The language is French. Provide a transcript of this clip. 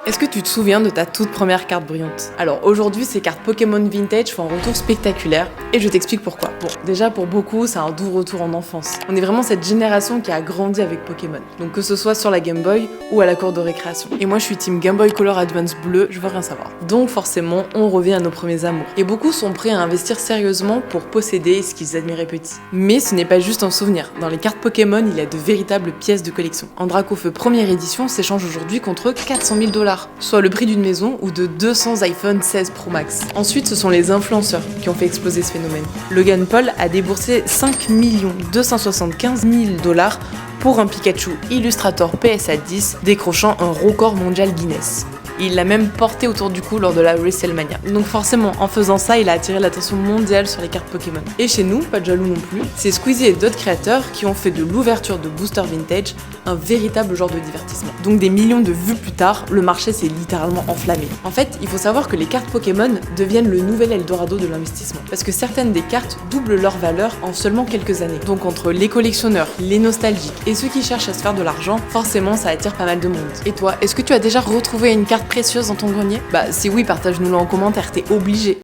Est-ce que tu te souviens de ta toute première carte brillante? Alors aujourd'hui, ces cartes Pokémon Vintage font un retour spectaculaire et je t'explique pourquoi. Bon, déjà pour beaucoup, c'est un doux retour en enfance. On est vraiment cette génération qui a grandi avec Pokémon. Donc que ce soit sur la Game Boy ou à la cour de récréation. Et moi je suis team Game Boy Color Advance bleu, je veux rien savoir. Donc forcément, on revient à nos premiers amours. Et beaucoup sont prêts à investir sérieusement pour posséder ce qu'ils admiraient petit. Mais ce n'est pas juste un souvenir. Dans les cartes Pokémon, il y a de véritables pièces de collection. En Dracofeu première édition s'échange aujourd'hui contre 400 000 $, soit le prix d'une maison ou de 200 iPhone 16 Pro Max. Ensuite, ce sont les influenceurs qui ont fait exploser ce phénomène. Logan Paul a déboursé 5 275 000 $ pour un Pikachu Illustrator PSA 10, décrochant un record mondial Guinness. Il l'a même porté autour du cou lors de la WrestleMania. Donc forcément, en faisant ça, il a attiré l'attention mondiale sur les cartes Pokémon. Et chez nous, pas de jaloux non plus, c'est Squeezie et d'autres créateurs qui ont fait de l'ouverture de Booster Vintage un véritable genre de divertissement. Donc des millions de vues plus tard, le marché s'est littéralement enflammé. En fait, il faut savoir que les cartes Pokémon deviennent le nouvel Eldorado de l'investissement. Parce que certaines des cartes doublent leur valeur en seulement quelques années. Donc entre les collectionneurs, les nostalgiques et ceux qui cherchent à se faire de l'argent, forcément ça attire pas mal de monde. Et toi, est-ce que tu as déjà retrouvé une carte précieuse dans ton grenier? Bah si oui, partage-nous-le en commentaire, t'es obligé.